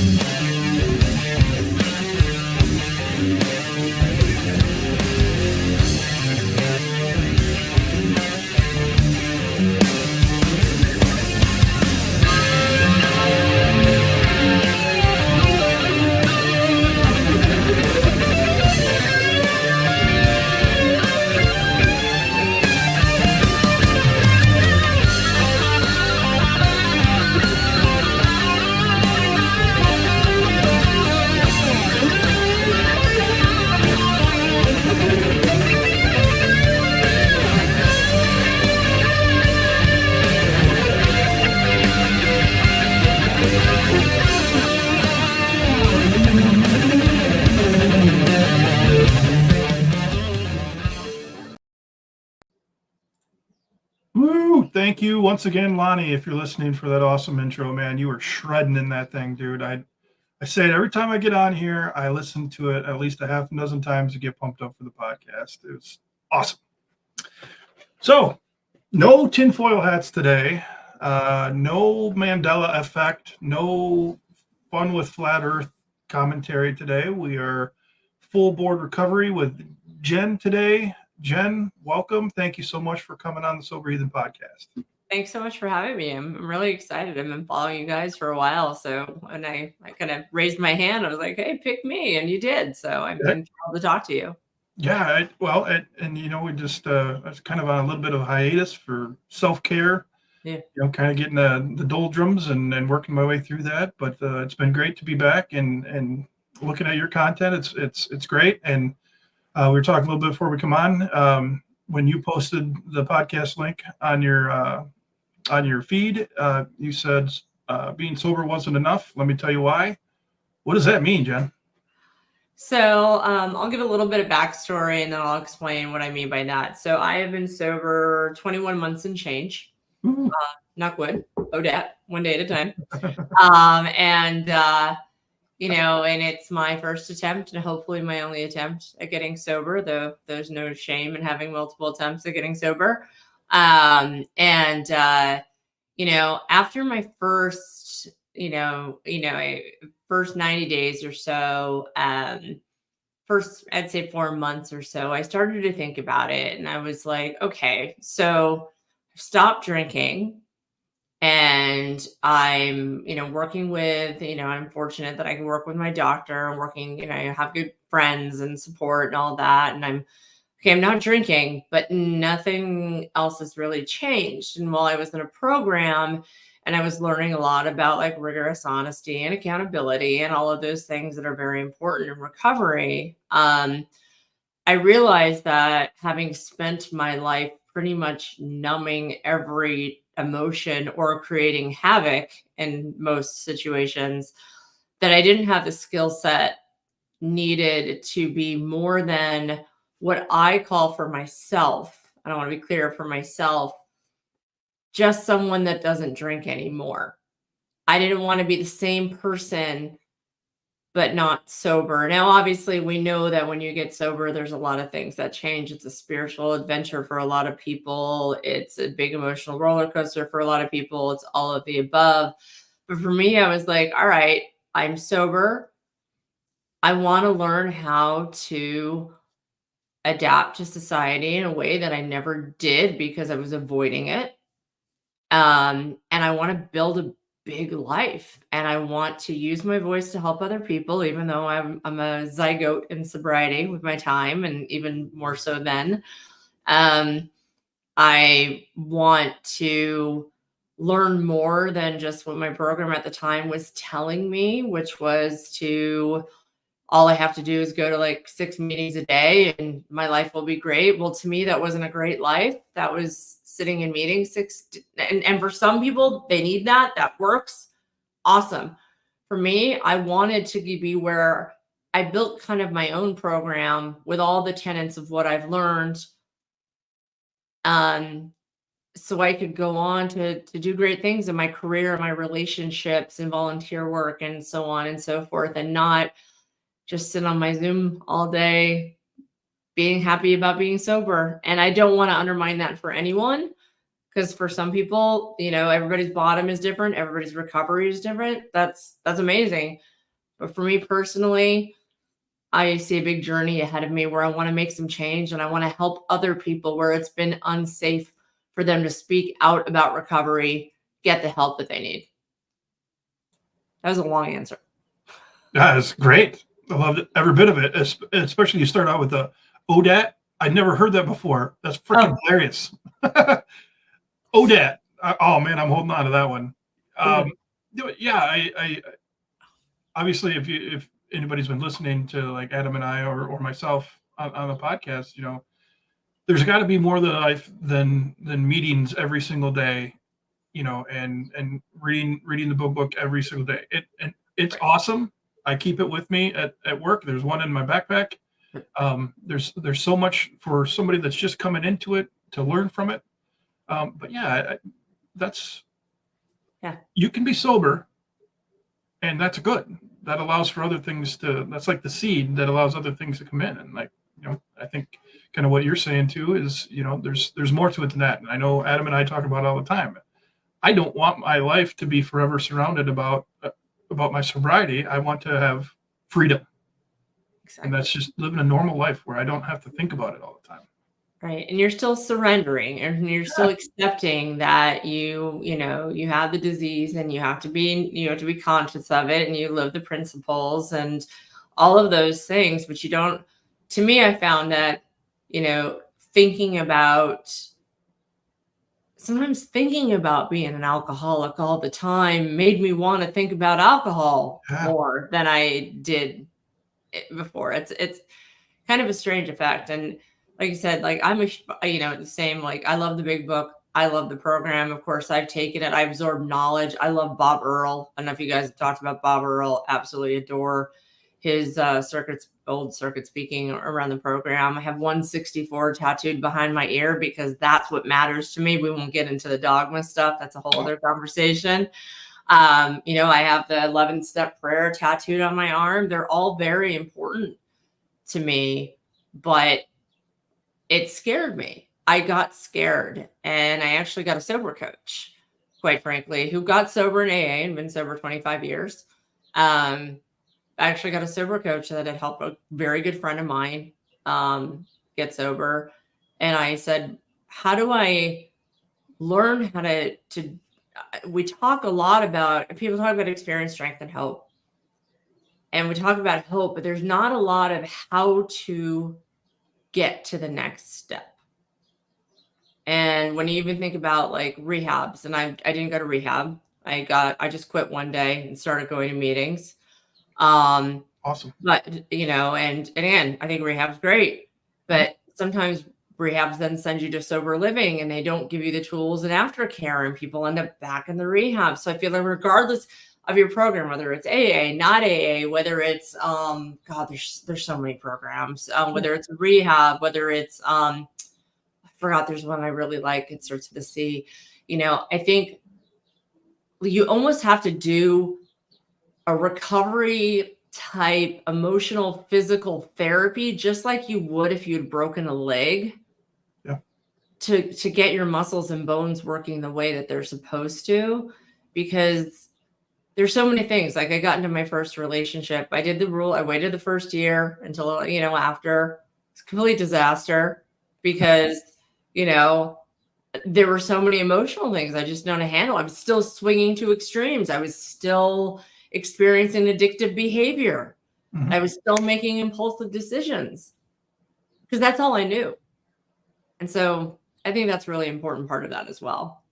Woo! Thank you once again, Lonnie, if you're listening, for that awesome intro, man. You were shredding in that thing, dude. I say it every time I get on here. I listen to it at least a half a dozen times to get pumped up for the podcast. It was awesome. So, no tinfoil hats today. No Mandela effect. No fun with flat Earth commentary today. We are full board recovery with Jen today. Jen, welcome. Thank you so much for coming on the Sober Heathen podcast. Thanks so much for having me. I'm really excited. I've been following you guys for a while. So when I kind of raised my hand, I was like, hey, pick me. And you did. So I'm thrilled to talk to you. Yeah. And you know, we just, I was kind of on a little bit of a hiatus for self-care. Yeah. You know, kind of getting the doldrums and working my way through that. But it's been great to be back and looking at your content. It's great. And we were talking a little bit before we come on. When you posted the podcast link on your feed, you said being sober wasn't enough. Let me tell you why. What does that mean, Jen? So I'll give a little bit of backstory and then I'll explain what I mean by that. So I have been sober 21 months and change. Knock wood, ODAT, one day at a time. You know, and it's my first attempt and hopefully my only attempt at getting sober, though there's no shame in having multiple attempts at getting sober. You know, after my first, first 90 days or so, first, I'd say 4 months or so, I started to think about it and I was like, okay, so I've stopped drinking. And I'm, working with, I'm fortunate that I can work with my doctor and working, I have good friends and support and all that. And I'm not drinking, but nothing else has really changed. And while I was in a program and I was learning a lot about like rigorous honesty and accountability and all of those things that are very important in recovery, I realized that having spent my life pretty much numbing every emotion or creating havoc in most situations, that I didn't have the skill set needed to be more than what I call for myself. And I want to be clear, for myself, just someone that doesn't drink anymore. I didn't want to be the same person but not sober. Now, obviously, we know that when you get sober, there's a lot of things that change. It's a spiritual adventure for a lot of people. It's a big emotional roller coaster for a lot of people. It's all of the above. But for me, I was like, all right, I'm sober. I want to learn how to adapt to society in a way that I never did because I was avoiding it. And I want to build a big life and I want to use my voice to help other people, even though I'm a zygote in sobriety with my time and even more so then. I want to learn more than just what my program at the time was telling me, which was all I have to do is go to like 6 meetings a day and my life will be great. Well, to me, that wasn't a great life. That was sitting in meetings and for some people, they need that. That works. Awesome. For me, I wanted to be where I built kind of my own program with all the tenets of what I've learned. So I could go on to do great things in my career, my relationships and volunteer work and so on and so forth, and not just sit on my Zoom all day being happy about being sober. And I don't want to undermine that for anyone, Because for some people, everybody's bottom is different, everybody's recovery is different. That's amazing. But for me personally, I see a big journey ahead of me where I want to make some change, and I want to help other people where it's been unsafe for them to speak out about recovery, get the help that they need. That was a long answer. That is great. I loved it, every bit of it, especially you start out with the ODAT. I'd never heard that before. That's freaking hilarious. ODAT. Oh man, I'm holding on to that one. Yeah, I obviously if anybody's been listening to like Adam and I or myself on the podcast, there's got to be more to life than meetings every single day, and reading the book every single day. It's awesome. I keep it with me at work. There's one in my backpack. There's so much for somebody that's just coming into it to learn from it. But yeah, you can be sober, and that's good. That allows for other things that's like the seed that allows other things to come in. And like, I think kind of what you're saying too is, there's more to it than that. And I know Adam and I talk about it all the time. I don't want my life to be forever surrounded about my sobriety. I want to have freedom. Exactly. And that's just living a normal life where I don't have to think about it all the time. Right. And you're still surrendering, and you're still accepting that you have the disease, and you have to be conscious of it, and you live the principles and all of those things. But you don't, to me, I found that, sometimes thinking about being an alcoholic all the time made me want to think about alcohol more than I did before. It's kind of a strange effect. And like you said, like I'm the same, like I love the big book. I love the program. Of course, I've taken it. I absorb knowledge. I love Bob Earl. I don't know if you guys have talked about Bob Earl. Absolutely adore his old circuit speaking around the program. I have 164 tattooed behind my ear because that's what matters to me. We won't get into the dogma stuff. That's a whole other conversation. I have the 11-step prayer tattooed on my arm. They're all very important to me, but it scared me. I got scared, and I actually got a sober coach, quite frankly, who got sober in AA and been sober 25 years. I actually got a sober coach that had helped a very good friend of mine get sober. And I said, how do I learn how to we talk a lot about, people talk about experience, strength, and hope. And we talk about hope, but there's not a lot of how to get to the next step. And when you even think about like rehabs, and I didn't go to rehab. I just quit one day and started going to meetings. Awesome. But, and again, I think rehab's great, but sometimes rehabs then send you to sober living, and they don't give you the tools and aftercare, and people end up back in the rehab. So I feel like regardless of your program, whether it's AA, not AA, whether it's, there's so many programs, whether it's rehab, whether it's, I forgot, there's one I really like. It starts with a C. I think you almost have to do a recovery type emotional, physical therapy, just like you would if you'd broken a leg, to get your muscles and bones working the way that they're supposed to, because there's so many things. Like I got into my first relationship. I did the rule. I waited the first year until, after. It's a complete disaster because, there were so many emotional things I just don't know how to handle. I was still swinging to extremes. I was still experiencing addictive behavior. Mm-hmm. I was still making impulsive decisions because that's all I knew. And so I think that's a really important part of that as well.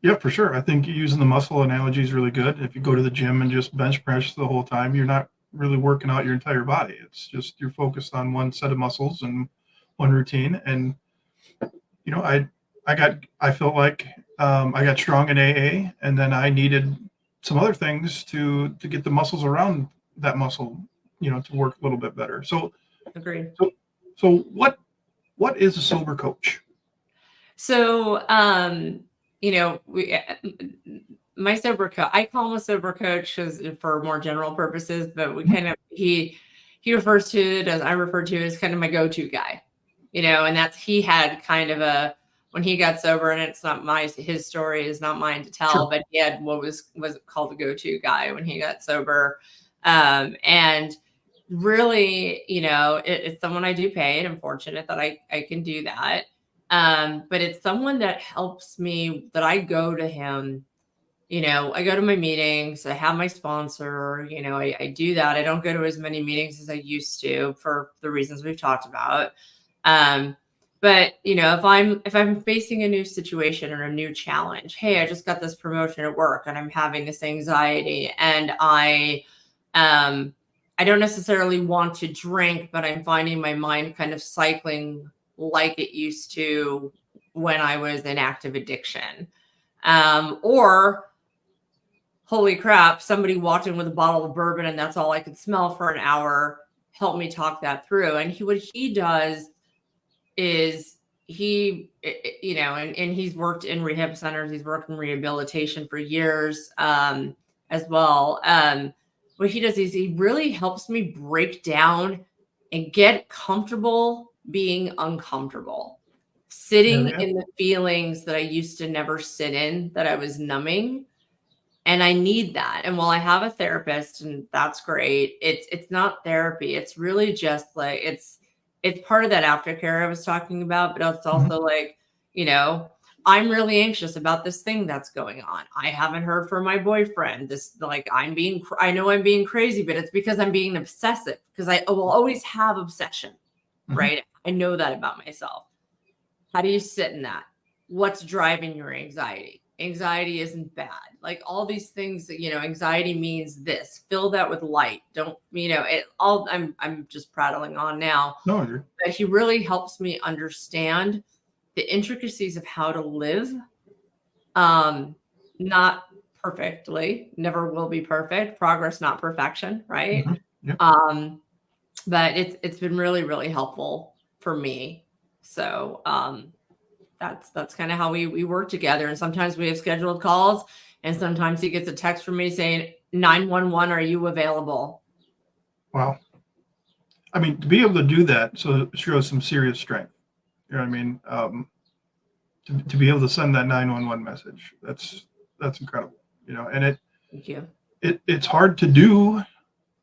Yeah, for sure. I think using the muscle analogy is really good. If you go to the gym and just bench press the whole time, you're not really working out your entire body. It's just you're focused on one set of muscles and one routine. And I felt like I got strong in AA, and then I needed some other things to get the muscles around that muscle, to work a little bit better. So, agreed. So what is a sober coach? So, my sober coach, I call him a sober coach for more general purposes, but we kind of, he refers to it as, I refer to it as kind of my go-to guy, and he had kind of when he got sober, and it's not his story is not mine to tell, Sure. but he had what was called the go-to guy when he got sober. And really, it's someone I do pay, and I'm fortunate that I can do that. But it's someone that helps me, that I go to him. I go to my meetings, I have my sponsor, I do that. I don't go to as many meetings as I used to for the reasons we've talked about. But if I'm facing a new situation or a new challenge, hey, I just got this promotion at work and I'm having this anxiety, and I don't necessarily want to drink, but I'm finding my mind kind of cycling like it used to when I was in active addiction. Or holy crap, somebody walked in with a bottle of bourbon and that's all I could smell for an hour. Help me talk that through. And what he does is and he's worked in rehab centers, he's worked in rehabilitation for years as well. What he does is he really helps me break down and get comfortable being uncomfortable, sitting Yeah. in the feelings that I used to never sit in, that I was numbing. And I need that. And while I have a therapist, and that's great, it's not therapy. It's really just like it's part of that aftercare I was talking about, but it's also like, I'm really anxious about this thing that's going on. I haven't heard from my boyfriend. I know I'm being crazy, but it's because I'm being obsessive, because I will always have obsession, right? I know that about myself. How do you sit in that? What's driving your anxiety? Anxiety isn't bad. Like all these things that, anxiety means this. Fill that with light. Don't, it all I'm just prattling on now. No, you're But he really helps me understand the intricacies of how to live. Not perfectly, never will be perfect. Progress, not perfection, right? Yep. But it's been really, really helpful for me. So that's kind of how we work together. And sometimes we have scheduled calls, and sometimes he gets a text from me saying, 911, are you available? Wow. I mean, to be able to do that, so it shows some serious strength. You know what I mean? To be able to send that 911 message, that's incredible. And Thank you. it's hard to do.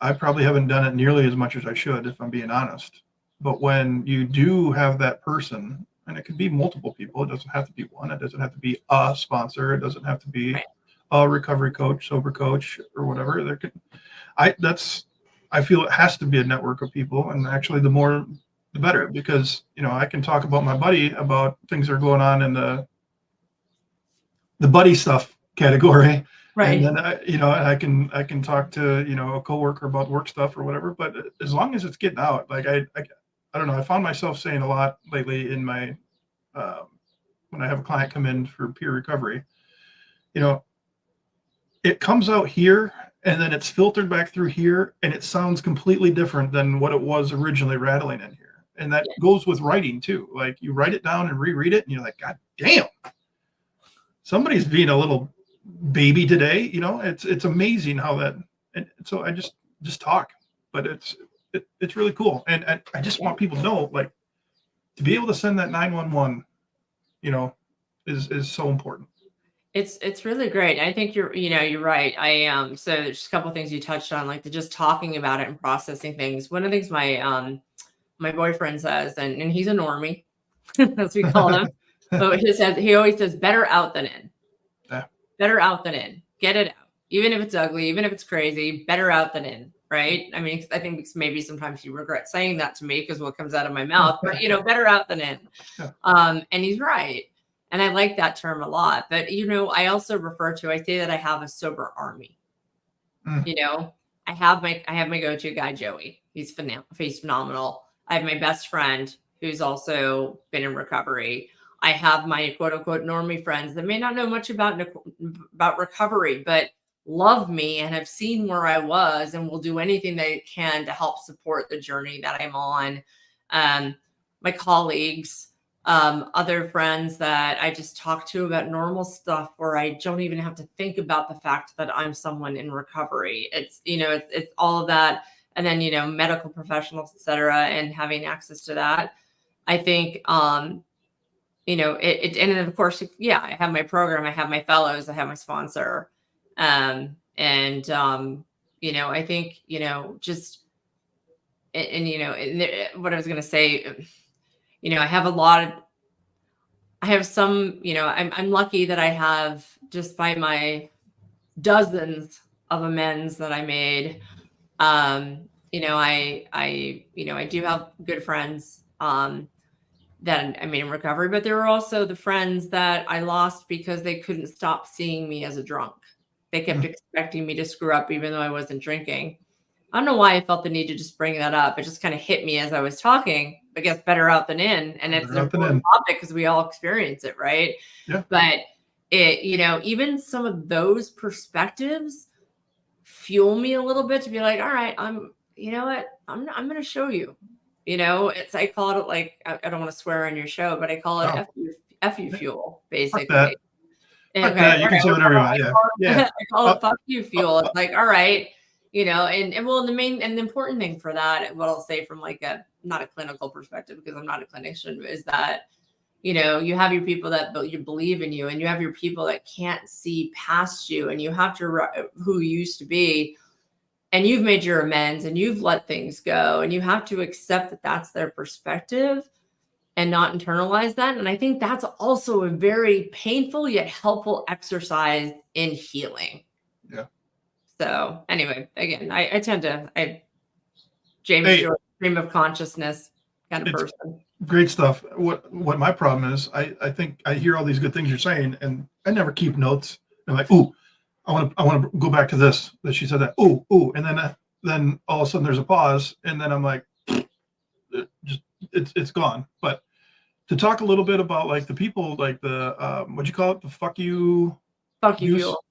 I probably haven't done it nearly as much as I should, if I'm being honest. But when you do have that person, and it could be multiple people, it doesn't have to be one. It doesn't have to be a sponsor. It doesn't have to be Right. a recovery coach, sober coach, or whatever. I feel it has to be a network of people, and actually, the more, the better, because I can talk about my buddy about things that are going on in the buddy stuff category. Right. And then I can talk to a coworker about work stuff or whatever. But as long as it's getting out, like I don't know. I found myself saying a lot lately in my when I have a client come in for peer recovery. It comes out here and then it's filtered back through here, and it sounds completely different than what it was originally rattling in here. And that goes with writing too. Like you write it down and reread it, and you're like, God damn, somebody's being a little baby today. It's amazing how that. And so I just talk, but it's really cool. And I just want people to know, like, to be able to send that 911, is so important. It's really great. I think you're right. So there's just a couple of things you touched on, like just talking about it and processing things. One of the things my boyfriend says, and he's a normie, as we call him, but he always says, better out than in. Yeah. Better out than in. Get it out. Even if it's ugly, even if it's crazy, better out than in. Right. I mean, I think maybe sometimes you regret saying that to me because what comes out of my mouth, but better out than in. Yeah. And he's right. And I like that term a lot. But, I also I say that I have a sober army. I have my go-to guy, Joey. He's phenomenal. I have my best friend who's also been in recovery. I have my quote unquote normie friends that may not know much about recovery, but love me and have seen where I was and will do anything they can to help support the journey that I'm on. My colleagues, other friends that I just talk to about normal stuff where I don't even have to think about the fact that I'm someone in recovery. It's all of that. And then, medical professionals, et cetera, and having access to that. I think and then of course, yeah, I have my program, I have my fellows, I have my sponsor. I think, just, what I was going to say, I have a lot of, I have some, I'm lucky that I have, just by my dozens of amends that I made, I do have good friends, that I made in recovery, but there were also the friends that I lost because they couldn't stop seeing me as a drunk. They kept expecting me to screw up even though I wasn't drinking. I don't know why I felt the need to just bring that up. It just kind of hit me as I was talking. I guess better out than in. And it's an Better out than important in. topic because we all experience it, right? Yeah. But even some of those perspectives fuel me a little bit to be like, all right, you know what? I'm going to show you. I call it, like, I don't want to swear on your show, but I call it F you fuel, Fuck basically. that. Fuck that. You can say whatever you want. Yeah. Yeah. I call it fuck you fuel. It's like, all right, and well, the important thing for that, what I'll say from like not a clinical perspective, because I'm not a clinician, is that, you have your people that you believe in you, and you have your people that can't see past you, and you have to, who you used to be, and you've made your amends and you've let things go, and you have to accept that that's their perspective and not internalize that. And I think that's also a very painful yet helpful exercise in healing. Yeah. So anyway, again, I tend to, James Joyce, stream of consciousness kind of person. Great stuff. What my problem is, I think I hear all these good things you're saying, and I never keep notes. I'm like, ooh, I want to go back to this, that she said that. Ooh, and then all of a sudden there's a pause, and then I'm like, it's gone. But to talk a little bit about like the people, like the what'd you call it? The fuck you fuel.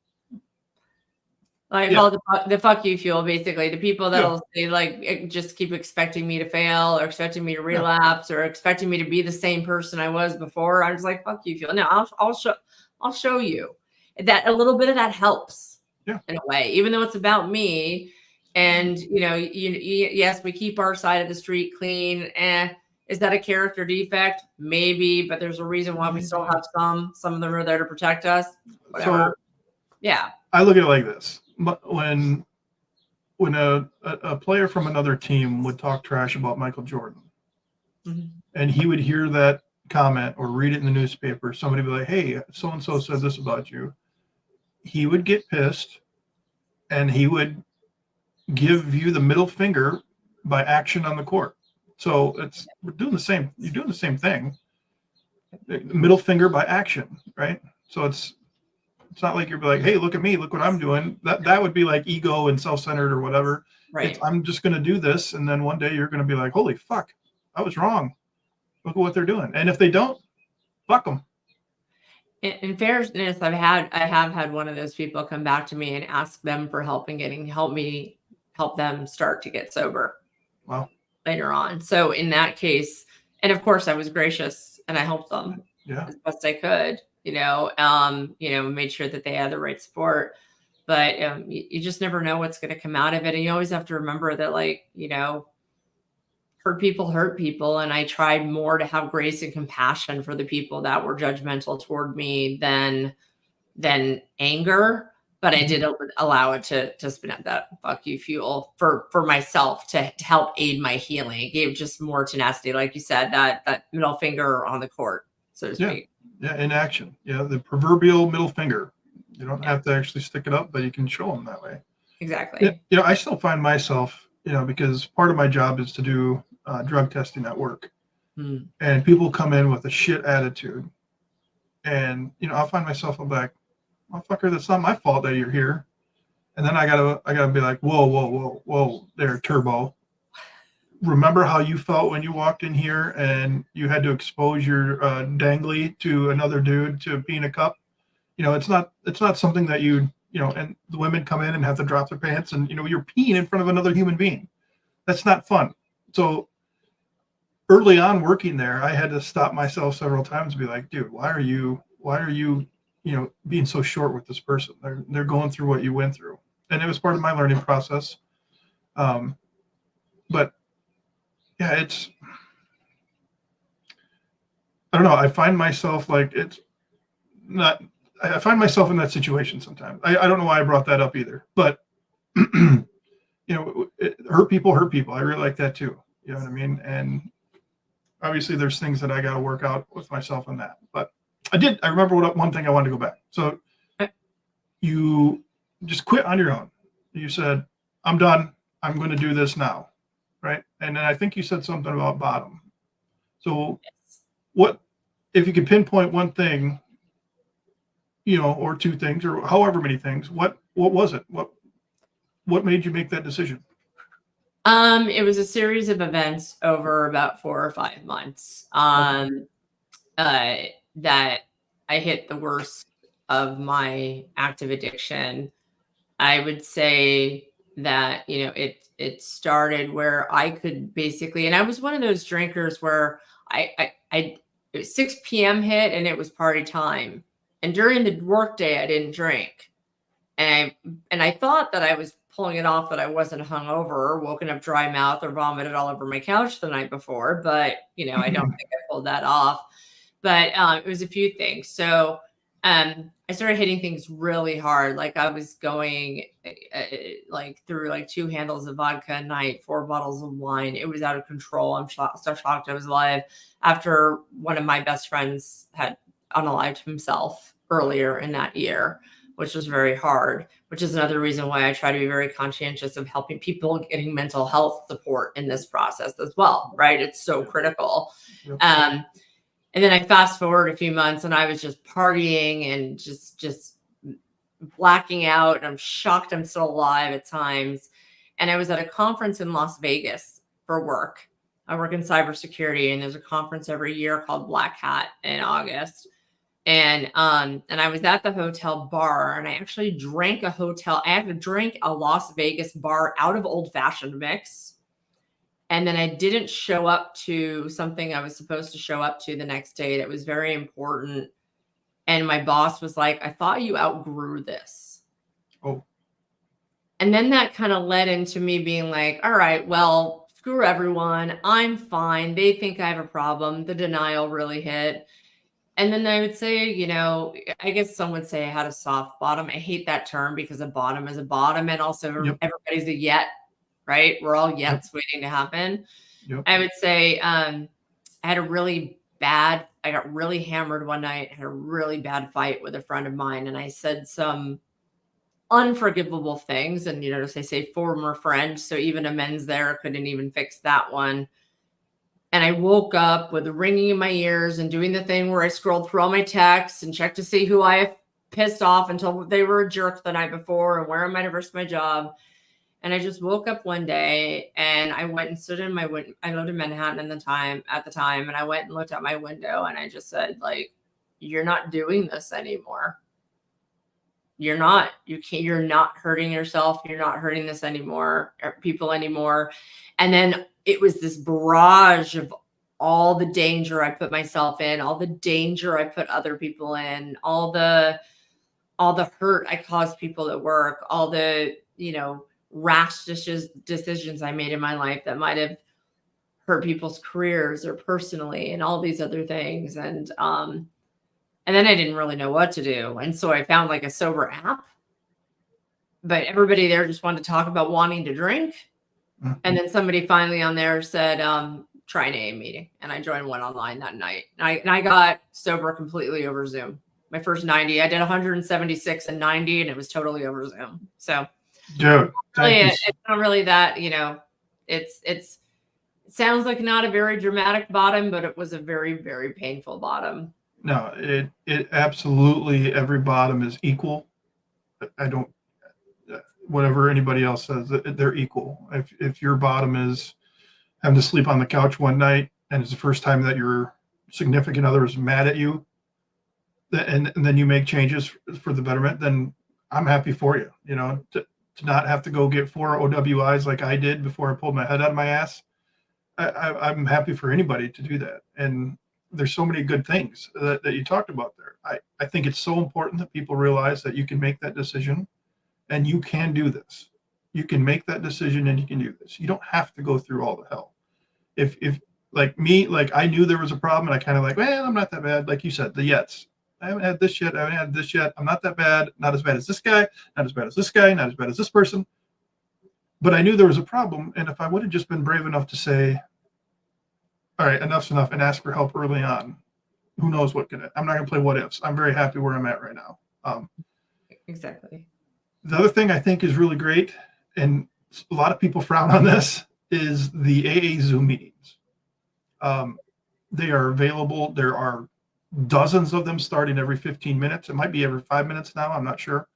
I call it the fuck you fuel, basically. The people that'll say, like, just keep expecting me to fail, or expecting me to relapse, or expecting me to be the same person I was before. I'm just like, fuck you fuel. No, I'll show you that a little bit of that helps in a way, even though it's about me. And yes, we keep our side of the street clean. Is that a character defect? Maybe, but there's a reason why we still have some. Some of them are there to protect us. Whatever. So, I look at it like this. When a player from another team would talk trash about Michael Jordan, and he would hear that comment or read it in the newspaper, somebody would be like, hey, so-and-so said this about you. He would get pissed, and he would give you the middle finger by action on the court. So you're doing the same thing. Middle finger by action, right? So it's not like you're like, hey, look at me, look what I'm doing. That would be like ego and self-centered or whatever. Right. I'm just going to do this, and then one day you're going to be like, holy fuck, I was wrong. Look at what they're doing. And if they don't, fuck them. In fairness, I have had one of those people come back to me and ask them for help in help them start to get sober. Wow. Later on. So in that case, and of course I was gracious and I helped them as best I could, made sure that they had the right support. But you just never know what's going to come out of it. And you always have to remember that, like, hurt people. And I tried more to have grace and compassion for the people that were judgmental toward me than anger. But I did allow it to spin up that fuck you fuel for myself to help aid my healing. It gave just more tenacity, like you said, that middle finger on the court, so to speak. Yeah, in action. Yeah, the proverbial middle finger. You don't have to actually stick it up, but you can show them that way. Exactly. I still find myself, because part of my job is to do drug testing at work. And people come in with a shit attitude. And, I'll find myself, I'm like, motherfucker, that's not my fault that you're here. And then I gotta be like, whoa there, Turbo. Remember how you felt when you walked in here and you had to expose your dangly to another dude to pee in a cup? It's not something that and the women come in and have to drop their pants and, you're peeing in front of another human being. That's not fun. So early on working there, I had to stop myself several times and be like, dude, why are you being so short with this person? They're going through what you went through. And it was part of my learning process. But yeah, I don't know. I find myself like it's not. I find myself in that situation sometimes. I don't know why I brought that up either, but hurt people hurt people. I really like that too. You know what I mean? And obviously, there's things that I got to work out with myself on that. But I remember one thing I wanted to go back. So you just quit on your own. You said, "I'm done. I'm going to do this now." Right? And then I think you said something about bottom. So what if you could pinpoint one thing, or two things, or however many things? What was it? What made you make that decision? It was a series of events over about 4 or 5 months. That I hit the worst of my active addiction. I would say that, it started where I could basically, and I was one of those drinkers where it was 6 p.m. hit and it was party time. And during the workday, I didn't drink. And I thought that I was pulling it off, that I wasn't hungover or woken up dry mouth or vomited all over my couch the night before. But, I don't think I pulled that off. But it was a few things. So I started hitting things really hard. Like I was going like through like 2 handles of vodka a night, 4 bottles of wine. It was out of control. I'm so shocked I was alive after one of my best friends had unalived himself earlier in that year, which was very hard, which is another reason why I try to be very conscientious of helping people getting mental health support in this process as well, right? It's so critical. Yep. And then I fast forward a few months and I was just partying and just blacking out. And I'm shocked I'm still alive at times. And I was at a conference in Las Vegas for work. I work in cybersecurity, and there's a conference every year called Black Hat in August. And I was at the hotel bar, and I actually drank I had to drink a Las Vegas bar out of Old Fashioned mix. And then I didn't show up to something I was supposed to show up to the next day that was very important. And my boss was like, "I thought you outgrew this." Oh. And then that kind of led into me being like, all right, well, screw everyone. I'm fine. They think I have a problem. The denial really hit. And then I would say, I guess some would say I had a soft bottom. I hate that term because a bottom is a bottom. And also Yep. everybody's a yet, right? We're all yets waiting to happen. Yep. I would say I got really hammered one night, had a really bad fight with a friend of mine. And I said some unforgivable things. And, as I say, former friend. So even amends there couldn't even fix that one. And I woke up with a ringing in my ears and doing the thing where I scrolled through all my texts and checked to see who I pissed off until they were a jerk the night before and where I might have risked my job. And I just woke up one day and I went and stood in my window. I lived in Manhattan at the time. And I went and looked out my window and I just said, like, "You're not doing this anymore. You're not hurting yourself. You're not hurting this anymore, or people anymore." And then it was this barrage of all the danger I put myself in, all the danger I put other people in, all the hurt I caused people at work, all the, rash decisions I made in my life that might have hurt people's careers or personally, and all these other things. And then I didn't really know what to do. And so I found like a sober app, but everybody there just wanted to talk about wanting to drink. Mhm. And then somebody finally on there said, try an AA meeting. And I joined one online that night. And I got sober completely over Zoom. My first 90, I did 176 and 90, and it was totally over Zoom. So Dude, it's not really that, it sounds like not a very dramatic bottom, but it was a very, very painful bottom. No, it absolutely, every bottom is equal. I don't, whatever anybody else says, they're equal. If your bottom is having to sleep on the couch one night and it's the first time that your significant other is mad at you, and then you make changes for the betterment, then I'm happy for you. To not have to go get 4 OWIs like I did before I pulled my head out of my ass. I'm happy for anybody to do that. And there's so many good things that you talked about there. I think it's so important that people realize that you can make that decision and you can do this. You can make that decision and you can do this. You don't have to go through all the hell. If Like me, like I knew there was a problem, and I kind of like, well, I'm not that bad. Like you said, the yets. I haven't had this yet. I haven't had this yet. I'm not that bad. Not as bad as this guy. Not as bad as this guy. Not as bad as this person. But I knew there was a problem, and if I would have just been brave enough to say, all right, enough's enough, and ask for help early on, who knows what could. I'm not going to play what ifs. I'm very happy where I'm at right now. Exactly. The other thing I think is really great, and a lot of people frown on this, is the AA Zoom meetings. They are available. There are dozens of them starting every 15 minutes. It might be every 5 minutes now. I'm not sure.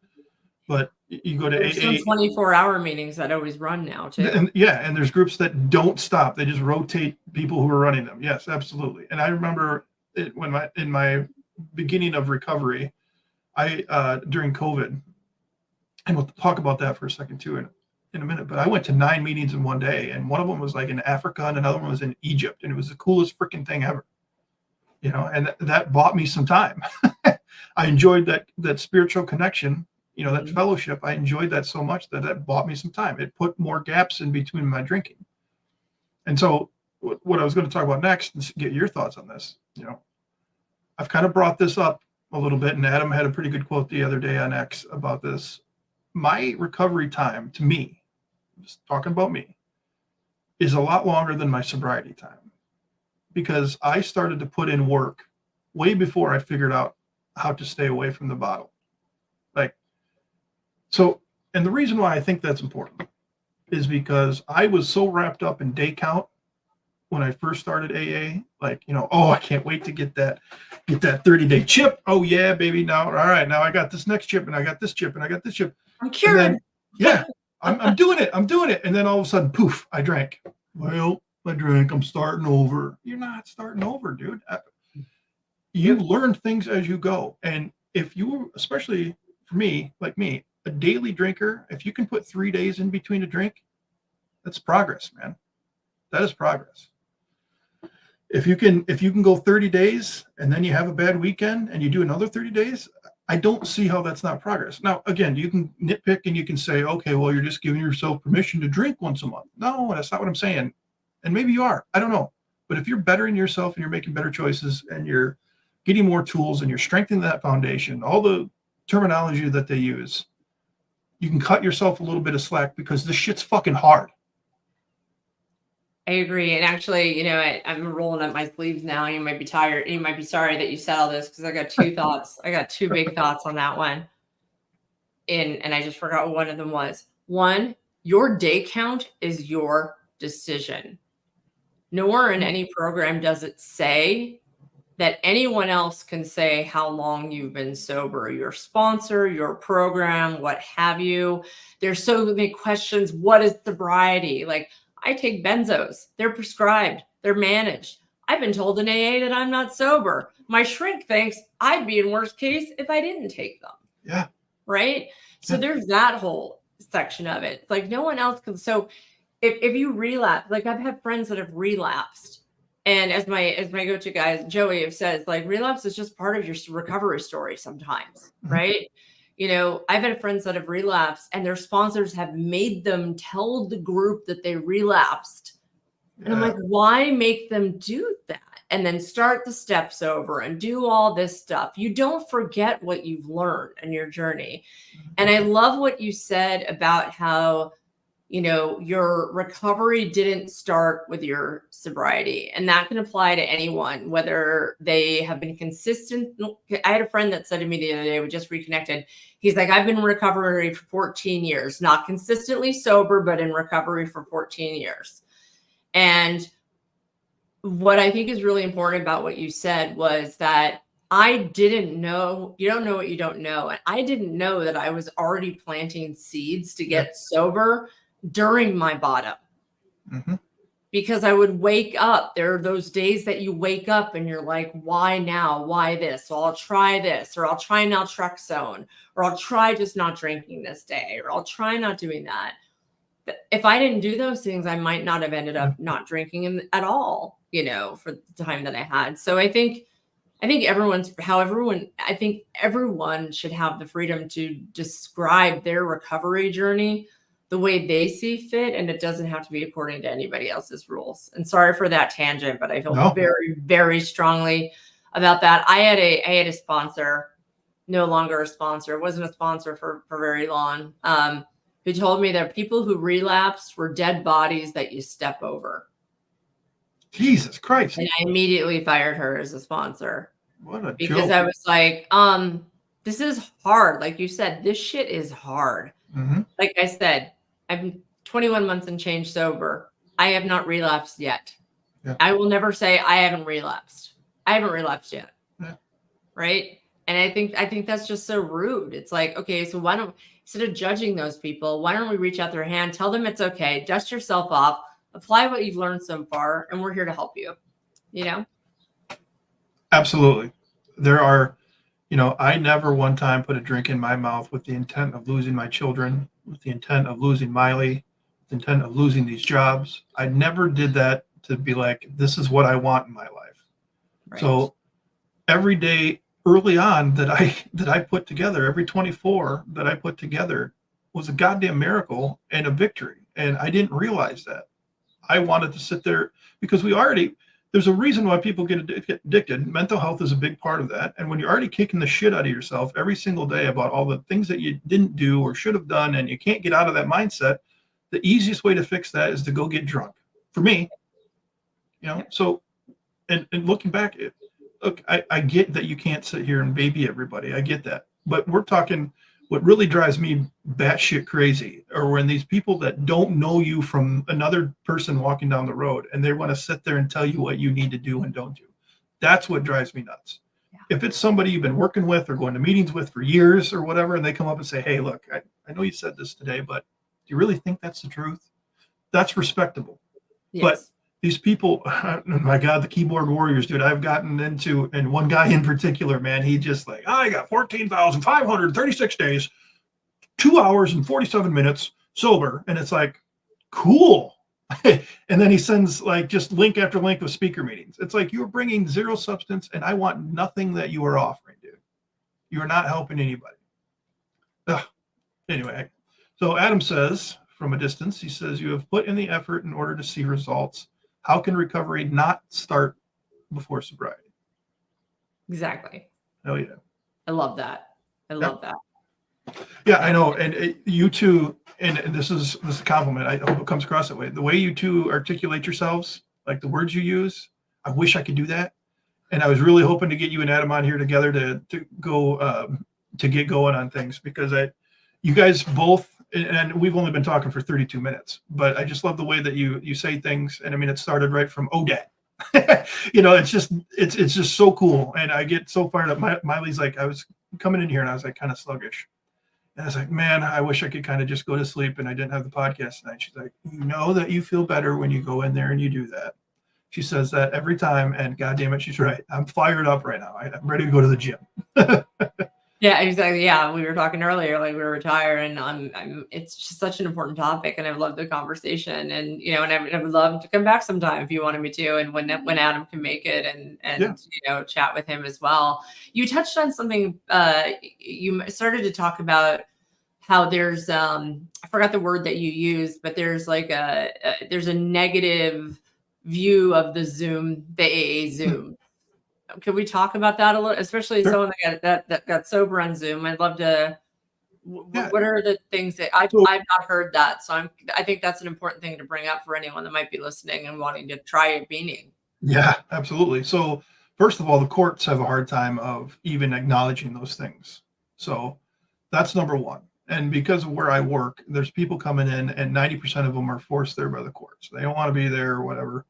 But you go to There's AA. some 24-hour meetings that always run now too. And there's groups that don't stop. They just rotate people who are running them. Yes, absolutely. And I remember in my beginning of recovery, I during COVID, and we'll talk about that for a second too in a minute, but I went to 9 meetings in one day, and one of them was like in Africa and another one was in Egypt, and it was the coolest freaking thing ever. And that bought me some time. I enjoyed that spiritual connection, that fellowship. I enjoyed that so much that bought me some time. It put more gaps in between my drinking. And so what I was going to talk about next is get your thoughts on this. I've kind of brought this up a little bit, and Adam had a pretty good quote the other day on X about this. My recovery time, to me, just talking about me, is a lot longer than my sobriety time, because I started to put in work way before I figured out how to stay away from the bottle. And the reason why I think that's important is because I was so wrapped up in day count when I first started AA, I can't wait to get that 30-day chip. Oh yeah, baby. Now, all right, now I got this next chip, and I got this chip, and I got this chip. I'm cured. I'm doing it. And then all of a sudden, poof, I drank. Well, I drank. I'm starting over. You're not starting over, dude. You learn things as you go. And if you, especially for me, like me, a daily drinker, if you can put 3 days in between a drink, that's progress, man. That is progress. If you can go 30 days and then you have a bad weekend and you do another 30 days, I don't see how that's not progress. Now, again, you can nitpick and you can say, okay, well, you're just giving yourself permission to drink once a month. No, that's not what I'm saying. And maybe you are. I don't know. But if you're bettering yourself and you're making better choices and you're getting more tools and you're strengthening that foundation, all the terminology that they use, you can cut yourself a little bit of slack, because this shit's fucking hard. I agree. And actually, I'm rolling up my sleeves now. You might be tired. You might be sorry that you said all this, because I got two thoughts. I got two big thoughts on that one. And I just forgot what one of them was. One, your day count is your decision. Nowhere in any program does it say that anyone else can say how long you've been sober. Your sponsor, your program, what have you. There's so many questions. What is sobriety? Like, I take benzos. They're prescribed. They're managed. I've been told in AA that I'm not sober. My shrink thinks I'd be in worst case if I didn't take them. Yeah. Right? So there's that whole section of it. Like, no one else can. So if you relapse, like I've had friends that have relapsed. And as my go-to guy, Joey, have said, like, relapse is just part of your recovery story sometimes, right? I've had friends that have relapsed and their sponsors have made them tell the group that they relapsed. And I'm like, why make them do that? And then start the steps over and do all this stuff. You don't forget what you've learned in your journey. And I love what you said about how, your recovery didn't start with your sobriety, and that can apply to anyone, whether they have been consistent. I had a friend that said to me the other day, we just reconnected. He's like, I've been in recovery for 14 years, not consistently sober, but in recovery for 14 years. And what I think is really important about what you said was that I didn't know, you don't know what you don't know. And I didn't know that I was already planting seeds to get sober during my bottom. Because I would wake up. There are those days that you wake up and you're like, why now? Why this? So I'll try this, or I'll try naltrexone, or I'll try just not drinking this day, or I'll try not doing that. But if I didn't do those things, I might not have ended up not drinking at all, for the time that I had. So I think everyone should have the freedom to describe their recovery journey the way they see fit, and it doesn't have to be according to anybody else's rules. And sorry for that tangent, but I feel No. very, very strongly about that. I had a sponsor, no longer a sponsor, wasn't a sponsor for very long, who told me that people who relapsed were dead bodies that you step over. Jesus Christ. And I immediately fired her as a sponsor. What a because joke. I was like, this is hard. Like you said, this shit is hard. Mhm. Like I said, I'm 21 months and change sober. I have not relapsed yet. Yeah. I will never say I haven't relapsed. I haven't relapsed yet. Yeah. Right. And I think that's just so rude. It's like, okay, so why don't, instead of judging those people, why don't we reach out their hand, tell them it's okay, dust yourself off, apply what you've learned so far, and we're here to help you. You know? Absolutely. There are, I never one time put a drink in my mouth with the intent of losing my children, with the intent of losing Miley, with the intent of losing these jobs. I never did that to be like, this is what I want in my life. Right. So every day early on that I put together, every 24 that I put together was a goddamn miracle and a victory. And I didn't realize that. I wanted to sit there because there's a reason why people get addicted. Mental health is a big part of that. And when you're already kicking the shit out of yourself every single day about all the things that you didn't do or should have done, and you can't get out of that mindset, the easiest way to fix that is to go get drunk. For me, so, and looking back, look, I get that you can't sit here and baby everybody. I get that. But we're talking, what really drives me batshit crazy are when these people that don't know you from another person walking down the road and they want to sit there and tell you what you need to do and don't do. That's what drives me nuts. Yeah. If it's somebody you've been working with or going to meetings with for years or whatever, and they come up and say, hey, look, I know you said this today, but do you really think that's the truth? That's respectable. Yes. But these people, oh my God, the keyboard warriors, dude, I've gotten into, and one guy in particular, man, he just like, I got 14,536 days, 2 hours and 47 minutes sober. And it's like, cool. And then he sends like just link after link of speaker meetings. It's like, you're bringing zero substance and I want nothing that you are offering, dude. You are not helping anybody. Ugh. Anyway, so Adam says from a distance, he says, you have put in the effort in order to see results. How can recovery not start before sobriety? Exactly. Oh yeah. I love that. I love that. Yeah, I know. And you two, and this is a compliment. I hope it comes across that way. The way you two articulate yourselves, like the words you use, I wish I could do that. And I was really hoping to get you and Adam on here together to go to get going on things, because you guys both, and we've only been talking for 32 minutes, but I just love the way that you say things. And I mean, it started right from Dad. It's just so cool. And I get so fired up. Miley's like, I was coming in here and I was like kind of sluggish. And I was like, man, I wish I could kind of just go to sleep and I didn't have the podcast tonight. She's like, you know that you feel better when you go in there and you do that. She says that every time, and God damn it, she's right. I'm fired up right now. I'm ready to go to the gym. Yeah, exactly. Yeah, we were talking earlier, like we were retired, and it's just such an important topic, and I've loved the conversation, and and I would love to come back sometime if you wanted me to, and when Adam can make it, and chat with him as well. You touched on something. You started to talk about how there's I forgot the word that you used, but there's like there's a negative view of the AA Zoom. Can we talk about that a little, especially Sure. someone that got sober on Zoom? I'd love to. Yeah. What are the things that I've not heard that, so I think that's an important thing to bring up for anyone that might be listening and wanting to try a meaning. Yeah, absolutely. So first of all, the courts have a hard time of even acknowledging those things. So that's number one. And because of where I work, there's people coming in, and 90% of them are forced there by the courts. They don't want to be there or whatever.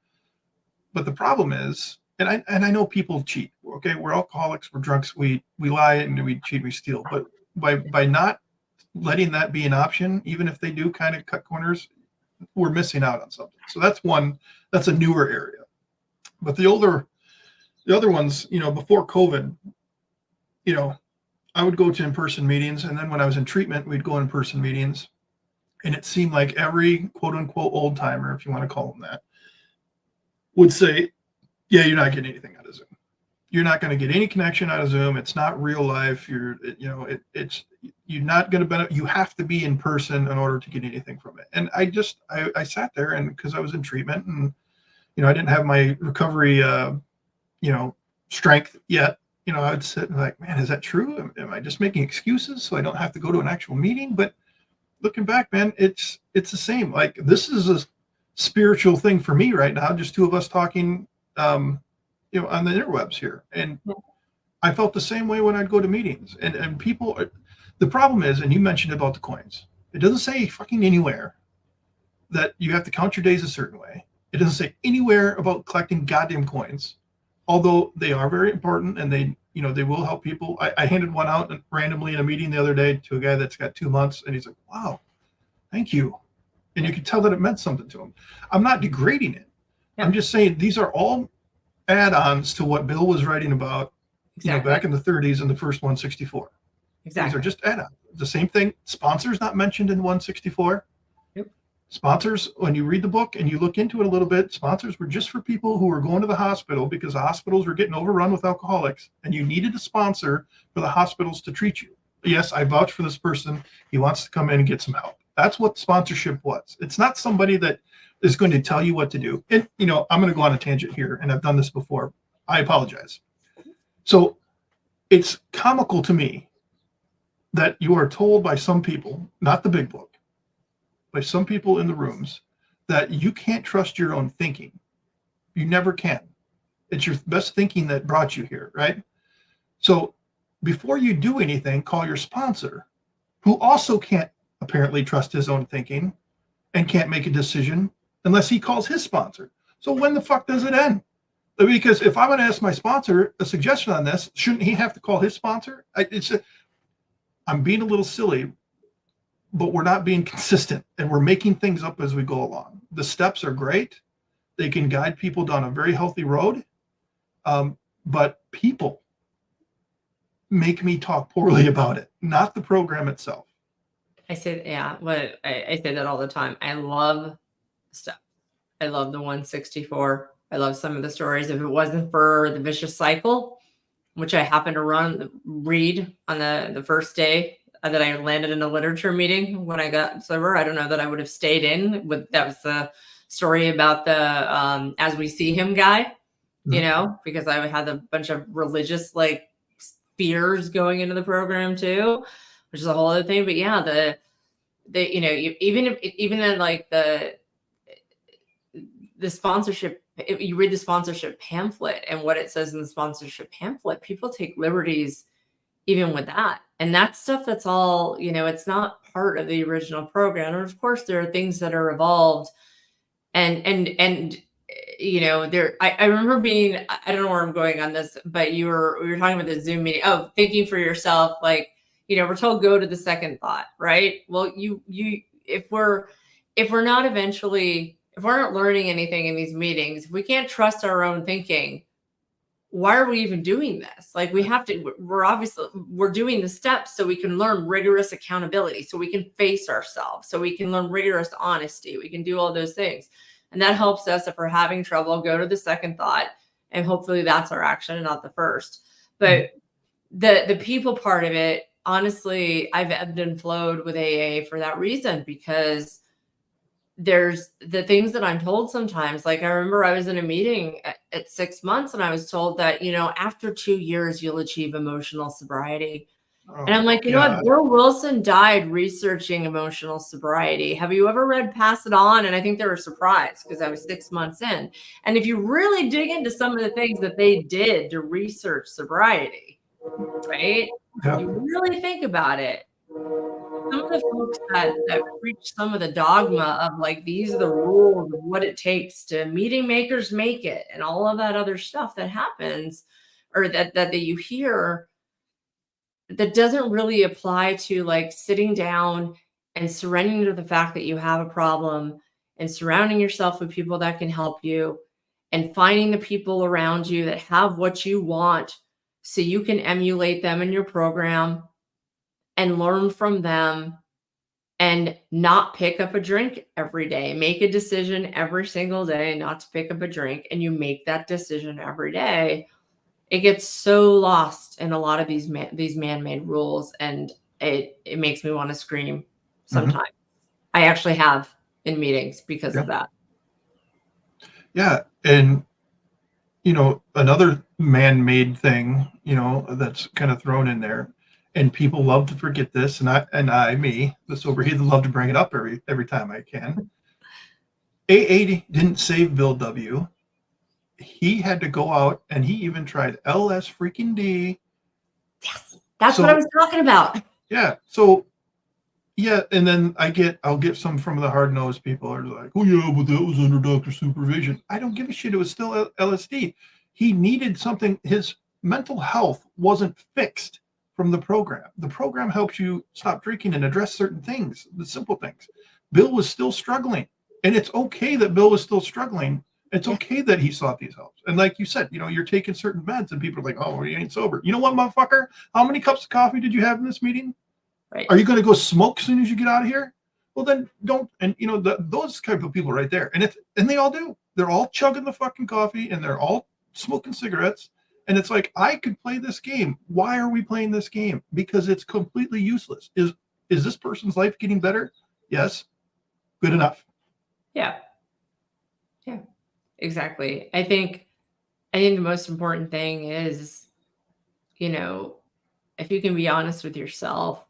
But the problem is, and I know people cheat. Okay, we're alcoholics, we're drunks, we lie and we cheat, we steal. But by not letting that be an option, even if they do kind of cut corners, we're missing out on something. So that's a newer area. But the other ones, before COVID, I would go to in-person meetings, and then when I was in treatment, we'd go in-person meetings, and it seemed like every quote unquote old timer, if you want to call them that, would say, yeah, you're not getting anything out of Zoom. you're not going to get any connection out of Zoom. It's not real life. You're not going to benefit. You have to be in person in order to get anything from it. And I sat there, and because I was in treatment, and I didn't have my recovery, strength yet. I'd sit and like, man, is that true? Am I just making excuses so I don't have to go to an actual meeting? But looking back, man, it's the same. Like, this is a spiritual thing for me right now. Just two of us talking, on the interwebs here. And I felt the same way when I'd go to meetings. And people, the problem is, and you mentioned about the coins, it doesn't say fucking anywhere that you have to count your days a certain way. It doesn't say anywhere about collecting goddamn coins, although they are very important, and they will help people. I handed one out randomly in a meeting the other day to a guy that's got 2 months, and he's like, wow, thank you. And you could tell that it meant something to him. I'm not degrading it. Yeah. I'm just saying these are all add-ons to what Bill was writing about, back in the 30s in the first 164. Exactly. These are just add-ons. The same thing. Sponsors not mentioned in 164. Yep. Sponsors, when you read the book and you look into it a little bit, sponsors were just for people who were going to the hospital because the hospitals were getting overrun with alcoholics, and you needed a sponsor for the hospitals to treat you. Yes, I vouch for this person. He wants to come in and get some help. That's what sponsorship was. It's not somebody that is going to tell you what to do. And, I'm going to go on a tangent here, and I've done this before. I apologize. So it's comical to me that you are told by some people, not the big book, by some people in the rooms, that you can't trust your own thinking. You never can. It's your best thinking that brought you here, right? So before you do anything, call your sponsor, who also can't apparently trust his own thinking and can't make a decision unless he calls his sponsor. So when the fuck does it end? Because if I'm going to ask my sponsor a suggestion on this, shouldn't he have to call his sponsor? I'm being a little silly, but we're not being consistent, and we're making things up as we go along. The steps are great. They can guide people down a very healthy road. But people make me talk poorly about it, not the program itself. I say, yeah, but I say that all the time. I love stuff. I love the 164. I love some of the stories. If it wasn't for the vicious cycle, which I happened to read on the first day that I landed in a literature meeting when I got sober, I don't know that I would have stayed in. That was the story about the As We See Him guy, because I had a bunch of religious fears going into the program too, which is a whole other thing. But yeah, even in the sponsorship, if you read the sponsorship pamphlet and what it says in the sponsorship pamphlet, people take liberties even with that. And that's stuff that's all, it's not part of the original program. And of course there are things that are evolved and I remember being, I don't know where I'm going on this, but we were talking about the Zoom meeting. Oh, thinking for yourself, we're told go to the second thought, right? Well, if we're not learning anything in these meetings, if we can't trust our own thinking, why are we even doing this? We're doing the steps so we can learn rigorous accountability, so we can face ourselves, so we can learn rigorous honesty. We can do all those things. And that helps us, if we're having trouble, go to the second thought, and hopefully that's our action and not the first. But the people part of it, honestly, I've ebbed and flowed with AA for that reason, because there's the things that I'm told sometimes. I remember I was in a meeting at 6 months, and I was told that, after 2 years, you'll achieve emotional sobriety. And I'm like, know what? Bill Wilson died researching emotional sobriety. Have you ever read Pass It On? And I think they were surprised because I was 6 months in. And if you really dig into some of the things that they did to research sobriety, right? Yeah. You really think about it. Some of the folks that preach some of the dogma of these are the rules of what it takes to meeting makers make it, and all of that other stuff that happens, or that you hear, that doesn't really apply to sitting down and surrendering to the fact that you have a problem, and surrounding yourself with people that can help you, and finding the people around you that have what you want so you can emulate them in your program and learn from them, and not pick up a drink every day. Make a decision every single day not to pick up a drink, and you make that decision every day. it gets so lost in a lot of these man-made rules, and it makes me want to scream sometimes. I actually have in meetings because Yeah. of that. Yeah. And, another man-made thing, that's kind of thrown in there, and people love to forget this, me, the sober heathen, love to bring it up every time I can. AA didn't save Bill W. He had to go out, and he even tried LS freaking D. Yes, that's what I was talking about. Yeah. So yeah, and then I'll get some from the hard-nosed people are like, oh yeah, but that was under doctor supervision. I don't give a shit. It was still LSD. He needed something. His mental health wasn't fixed from the program. The program helps you stop drinking and address certain things, the simple things. Bill was still struggling, and it's okay that Bill was still struggling. It's okay that he sought these helps. And like you said, you're taking certain meds, and people are like, oh, you ain't sober. You know what, motherfucker? How many cups of coffee did you have in this meeting? Right. Are you going to go smoke as soon as you get out of here? Well, then don't. And those type of people right there, and they all do. They're all chugging the fucking coffee, and they're all smoking cigarettes. And it's like, I could play this game. Why are we playing this game? Because it's completely useless. Is this person's life getting better? Yes. Good enough. Yeah. Yeah. Exactly. I think the most important thing is, if you can be honest with yourself.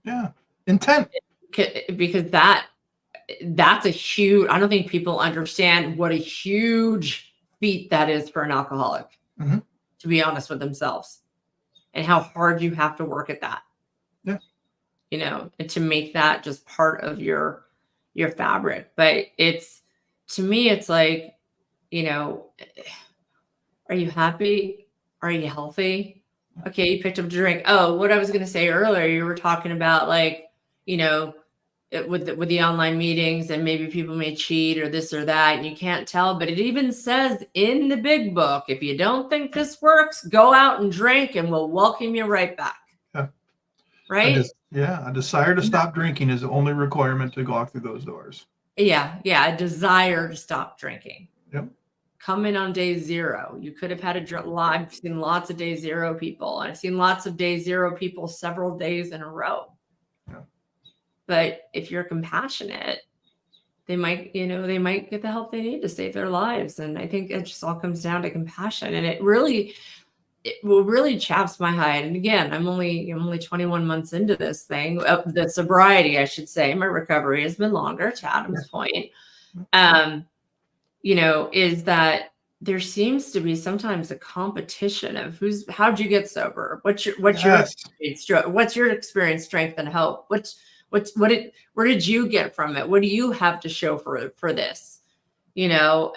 Yeah. Intent. Because that's a huge, I don't think people understand what a huge feat that is for an alcoholic, to be honest with themselves, and how hard you have to work at that. Yeah. And to make that just part of your fabric. But to me, it's like, are you happy? Are you healthy? Okay, you picked up a drink. Oh, what I was going to say earlier, you were talking about with the online meetings, and maybe people may cheat or this or that, and you can't tell. But it even says in the big book, if you don't think this works, go out and drink, and we'll welcome you right back. Yeah. Right? A desire to stop drinking is the only requirement to walk through those doors. Yeah, a desire to stop drinking. Yep. Come in on day 0. You could have had I've seen lots of day 0 people. I've seen lots of day 0 people several days in a row. Yeah. But if you're compassionate, they might get the help they need to save their lives. And I think it just all comes down to compassion. And it will really chaps my hide. And again, I'm only 21 months into this thing, the sobriety, I should say. My recovery has been longer, to Adam's point. Is that there seems to be sometimes a competition of how'd you get sober? What's your experience, strength, and hope? Where did you get from it? What do you have to show for this? Or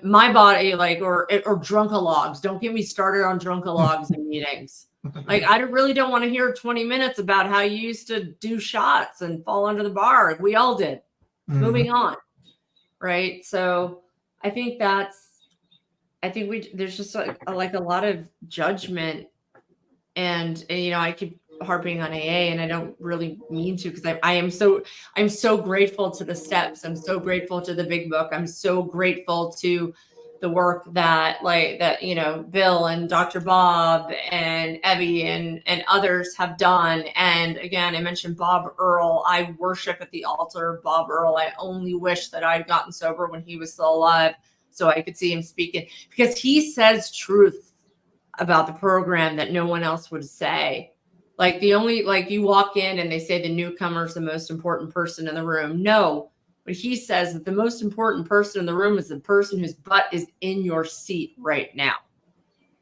my body, or drunkalogs. Don't get me started on drunkalogs in meetings. I really don't want to hear 20 minutes about how you used to do shots and fall under the bar. We all did. Moving on. Right. So I think there's just like a lot of judgment, and I keep harping on AA, and I don't really mean to, because I'm so grateful to the steps. I'm so grateful to the big book. I'm so grateful to the work that Bill and Dr. Bob and Evie and others have done. And again, I mentioned Bob Earl. I worship at the altar of Bob Earl. I only wish that I'd gotten sober when he was still alive, so I could see him speaking, because he says truth about the program that no one else would say. You walk in and they say the newcomer's the most important person in the room. No, but he says that the most important person in the room is the person whose butt is in your seat right now.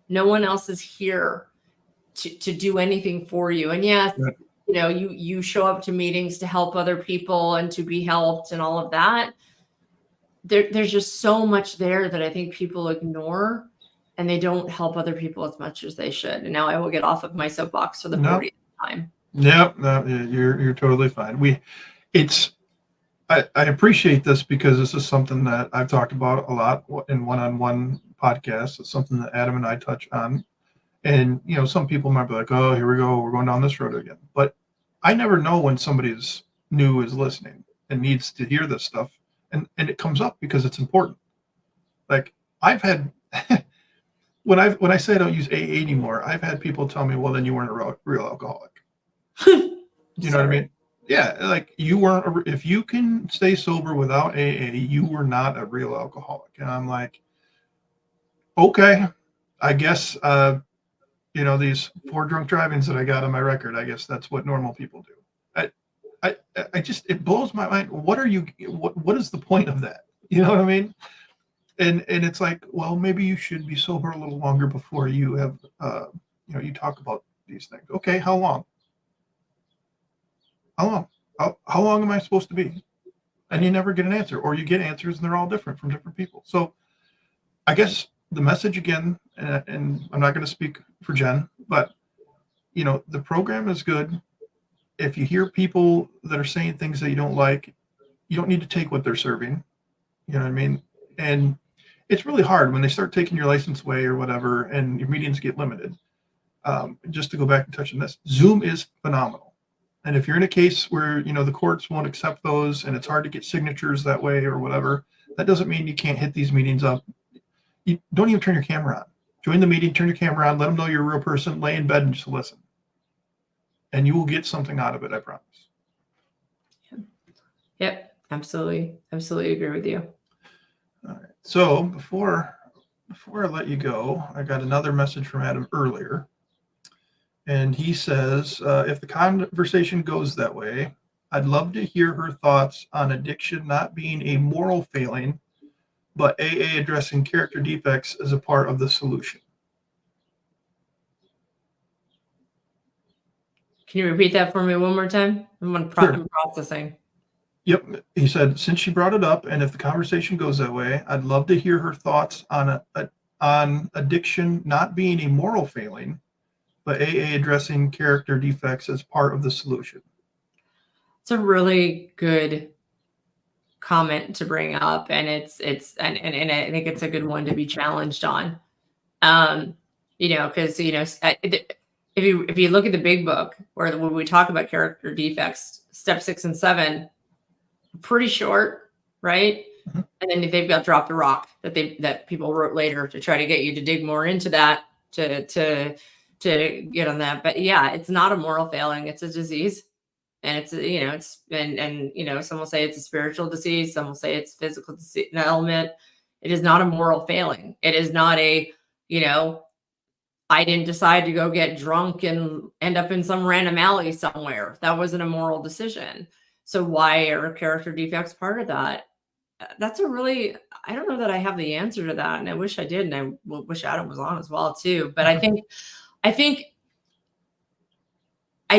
No one else is here to do anything for you. And yes, you show up to meetings to help other people and to be helped and all of that. There's just so much there that I think people ignore, and they don't help other people as much as they should. And now I will get off of my soapbox for the 40th time. Yep. No, you're totally fine. I appreciate this, because this is something that I've talked about a lot in one-on-one podcasts. It's something that Adam and I touch on. And, some people might be like, oh, here we go. We're going down this road again. But I never know when somebody's new is listening and needs to hear this stuff. And it comes up because it's important. Like, I've had, when I say I don't use AA anymore, I've had people tell me, well, then you weren't a real alcoholic. You know what I mean? Yeah, like you weren't. If you can stay sober without AA, you were not a real alcoholic. And I'm like, okay, I guess. These 4 drunk drivings that I got on my record, I guess that's what normal people do. I just, it blows my mind. What is the point of that? You know what I mean? And it's like, well, maybe you should be sober a little longer before you have, you talk about these things. Okay, how long? How long? How long am I supposed to be? And you never get an answer, or you get answers and they're all different from different people. So I guess the message again, and I'm not going to speak for Jen, but the program is good. If you hear people that are saying things that you don't like, you don't need to take what they're serving. You know what I mean? And it's really hard when they start taking your license away or whatever, and your meetings get limited. Just to go back and touch on this, Zoom is phenomenal. And if you're in a case where, the courts won't accept those and it's hard to get signatures that way or whatever, that doesn't mean you can't hit these meetings up. You don't even turn your camera on. Join the meeting, turn your camera on, let them know you're a real person, lay in bed and just listen. And you will get something out of it, I promise. Yep, absolutely. Absolutely agree with you. All right. So before I let you go, I got another message from Adam earlier. And he says, if the conversation goes that way, I'd love to hear her thoughts on addiction not being a moral failing, but AA addressing character defects as a part of the solution. Can you repeat that for me one more time? I'm processing. Yep. He said, since she brought it up, and if the conversation goes that way, I'd love to hear her thoughts on addiction not being a moral failing, but AA addressing character defects as part of the solution. It's a really good comment to bring up, and it's and I think it's a good one to be challenged on. Because if you look at the big book where when we talk about character defects, step 6 and 7, pretty short, right? Mm-hmm. And then they've got drop the rock that people wrote later to try to get you to dig more into that to get on that. But yeah, it's not a moral failing, it's a disease. And it's some will say it's a spiritual disease, some will say it's physical disease, an element. It is not a moral failing. It is not a I didn't decide to go get drunk and end up in some random alley somewhere. That wasn't a moral decision. So why are character defects part of that? That's I don't know that I have the answer to that. And I wish I did. And I wish Adam was on as well too. But I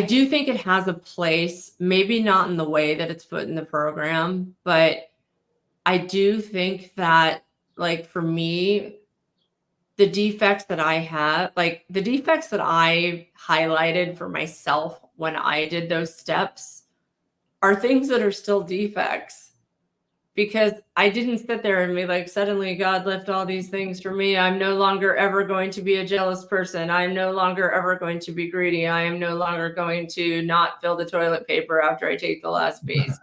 do think it has a place, maybe not in the way that it's put in the program, but I do think that, like, for me, the defects that I have, like the defects that I highlighted for myself when I did those steps, are things that are still defects, because I didn't sit there and be like, suddenly God left all these things for me. I'm no longer ever going to be a jealous person. I'm no longer ever going to be greedy. I am no longer going to not fill the toilet paper after I take the last piece.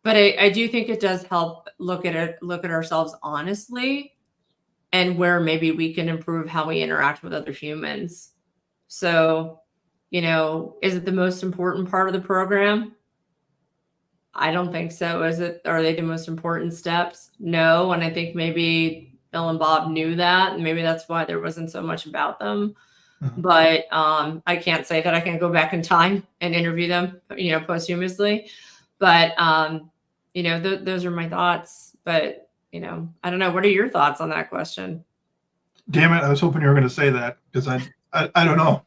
But I do think it does help look at ourselves honestly, and where maybe we can improve how we interact with other humans. So, is it the most important part of the program? I don't think so. Are they the most important steps? No. And I think maybe Bill and Bob knew that, and maybe that's why there wasn't so much about them. Mm-hmm. But I can't say that I can go back in time and interview them, posthumously. But those are my thoughts. But I don't know. What are your thoughts on that question? Damn it! I was hoping you were going to say that, because I don't know.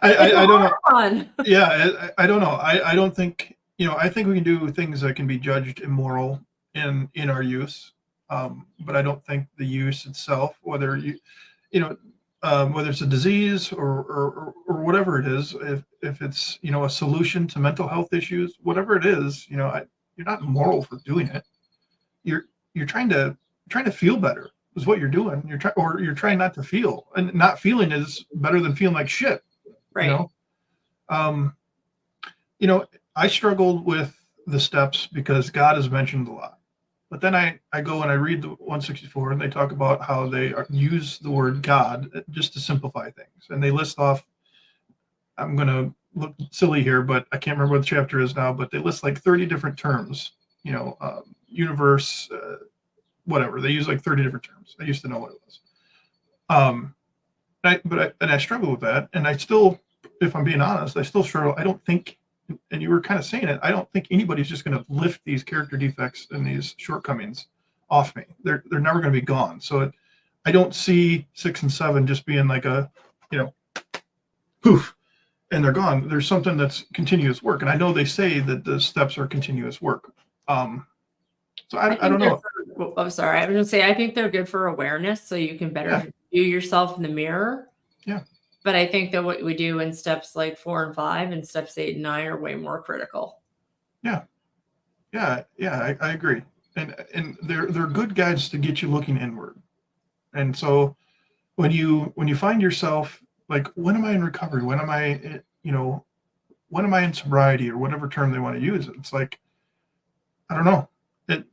I don't know. Yeah, I don't know. I don't think. I think we can do things that can be judged immoral in our use, but I don't think the use itself, whether whether it's a disease or whatever it is, if it's a solution to mental health issues, whatever it is, you're not immoral for doing it. You're trying to feel better is what you're doing. You're trying not to feel, and not feeling is better than feeling like shit. Right. I struggled with the steps because God is mentioned a lot. But then I go and I read the 164, and they talk about how they use the word God just to simplify things. And they list off, I'm going to look silly here, but I can't remember what the chapter is now, but they list like 30 different terms, universe, whatever. They use like 30 different terms. I used to know what it was. I struggle with that. And I still, if I'm being honest, I still struggle. I don't think, and you were kind of saying it, I don't think anybody's just going to lift these character defects and these shortcomings off me. They're never going to be gone. So I don't see 6 and 7 just being like a, poof, and they're gone. There's something that's continuous work. And I know they say that the steps are continuous work. So I don't know. I'm sorry. I was going to say, I think they're good for awareness so you can better view yourself in the mirror. Yeah. But I think that what we do in steps like 4 and 5 and steps 8 and 9 are way more critical. Yeah. Yeah. Yeah. I agree. And they're good guides to get you looking inward. And so when you find yourself like, when am I in recovery? When am I, when am I in sobriety, or whatever term they want to use? It's like, I don't know.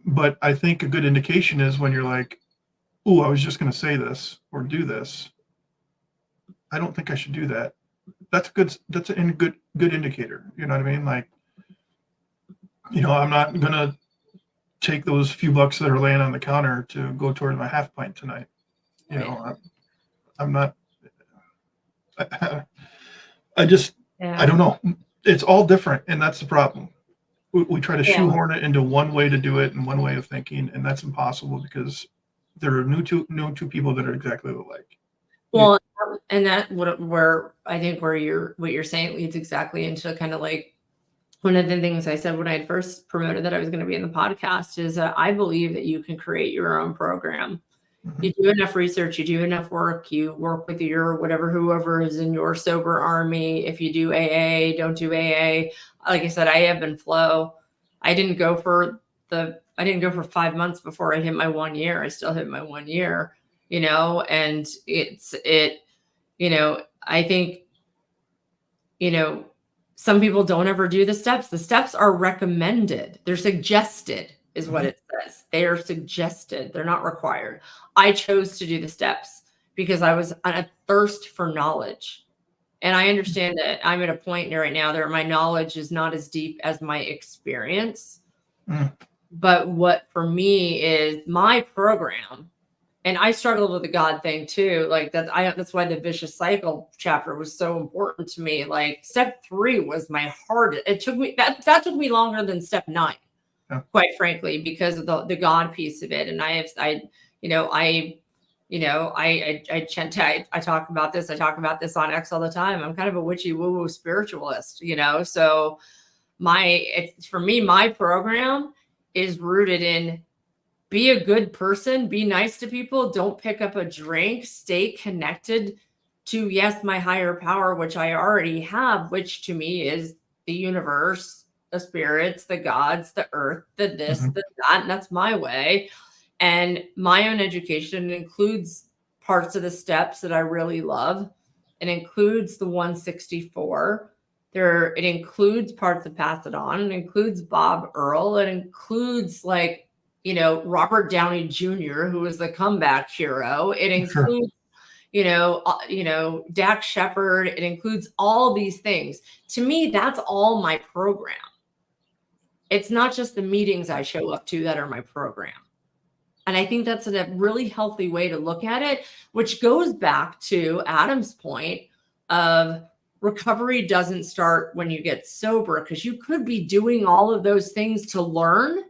But I think a good indication is when you're like, "Ooh, I was just going to say this or do this. I don't think I should do that." That's good. That's a good indicator. You know what I mean? Like, I'm not going to take those few bucks that are laying on the counter to go towards my half pint tonight. I'm not. I just, I don't know. It's all different, and that's the problem. We try to shoehorn it into one way to do it and one way of thinking, and that's impossible because there are no two people that are exactly alike. Well, and that where I think what you're saying leads exactly into kind of like one of the things I said when I had first promoted that I was going to be in the podcast is that I believe that you can create your own program. Mm-hmm. You do enough research, you do enough work, you work with whoever is in your sober army. If you do AA, don't do AA. Like I said, I ebb and flow. I didn't go for 5 months before I hit my 1 year. I still hit my 1 year, and I think, some people don't ever do the steps. The steps are recommended. They're suggested is what it says. They are suggested. They're not required. I chose to do the steps because I was on a thirst for knowledge. And I understand that I'm at a point right now that my knowledge is not as deep as my experience. But what for me is my program, and I struggled with the God thing too. Like that's why the vicious cycle chapter was so important to me. Like step 3 was my hardest. It took me that took me longer than step 9, quite frankly, because of the God piece of it. And I talk about this. I talk about this on X all the time. I'm kind of a witchy woo-woo spiritualist, so for me, my program is rooted in be a good person, be nice to people, don't pick up a drink, stay connected to, yes, my higher power, which I already have, which to me is the universe, the spirits, the gods, the earth, the this, the that, and that's my way. And my own education includes parts of the steps that I really love. It includes the 164. It includes parts of Pass It On. It includes Bob Earl. It includes Robert Downey Jr., who was the comeback hero. It includes, Dax Shepard. It includes all these things. To me, that's all my program. It's not just the meetings I show up to that are my program. And I think that's a really healthy way to look at it, which goes back to Adam's point of recovery doesn't start when you get sober, because you could be doing all of those things to learn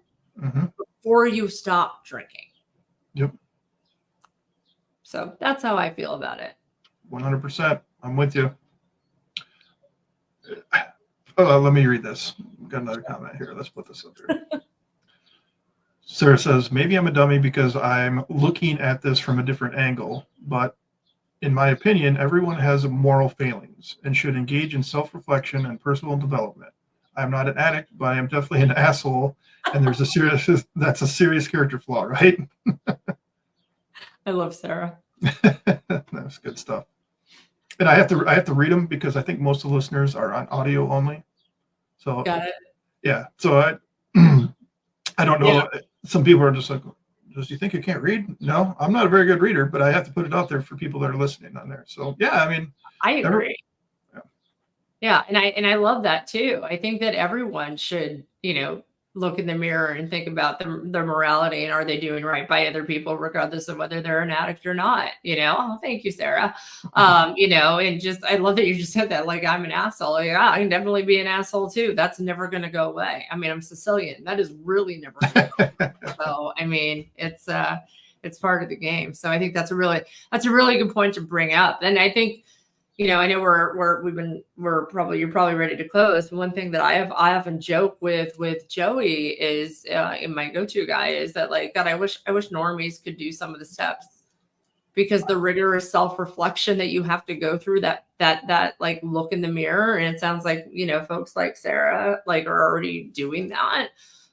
before you stop drinking. Yep. So that's how I feel about it. 100%. I'm with you. Let me read this. Got another comment here. Let's put this up here. Sarah says, maybe I'm a dummy because I'm looking at this from a different angle, but in my opinion, everyone has moral failings and should engage in self-reflection and personal development. I'm not an addict, but I am definitely an asshole, and that's a serious character flaw, right? I love Sarah. That's good stuff. And I have to read them because I think most of the listeners are on audio only. So got it. Yeah. So I don't know. some people are just like, does you think you can't read? No, I'm not a very good reader, but I have to put it out there for people that are listening on there. So yeah, I mean, I agree. yeah. Yeah, and I love that too. I think that everyone should, look in the mirror and think about their morality and are they doing right by other people, regardless of whether they're an addict or not. Oh, thank you, Sarah. And just I love that you just said that. Like, I'm an asshole. Yeah, I can definitely be an asshole too. That's never going to go away. I mean, I'm Sicilian. That is really never going to go away. So I mean, it's part of the game. So I think that's a really good point to bring up. And I think, I know you're probably ready to close. One thing that I often joke with Joey is, in my go-to guy, is that, like, God, I wish normies could do some of the steps, because the rigorous self-reflection that you have to go through, that like look in the mirror. And it sounds like, folks like Sarah, like, are already doing that,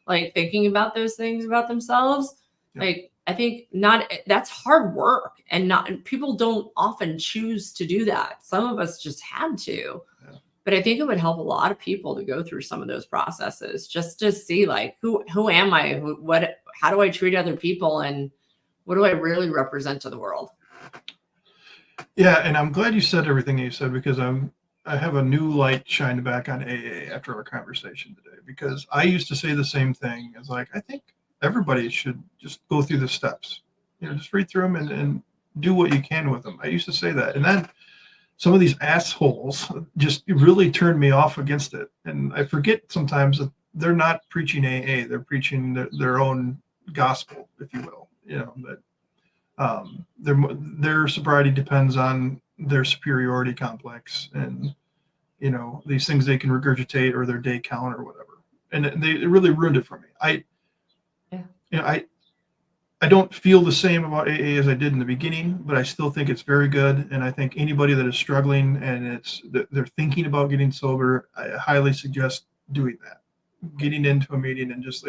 like thinking about those things about themselves. Yeah. Like, I think that's hard work, and people don't often choose to do that. Some of us just had to, but I think it would help a lot of people to go through some of those processes, just to see, like, who am I? How do I treat other people? And what do I really represent to the world? Yeah. And I'm glad you said everything you said, because I have a new light shined back on AA after our conversation today, because I used to say the same thing as, like, I think everybody should just go through the steps, just read through them and do what you can with them. I used to say that. And then some of these assholes just really turned me off against it. And I forget sometimes that they're not preaching AA, they're preaching their own gospel, if you will, that their sobriety depends on their superiority complex and, these things they can regurgitate, or their day count or whatever. And it really ruined it for me. I don't feel the same about AA as I did in the beginning, but I still think it's very good. And I think anybody that is struggling and they're thinking about getting sober, I highly suggest doing that. Getting into a meeting and just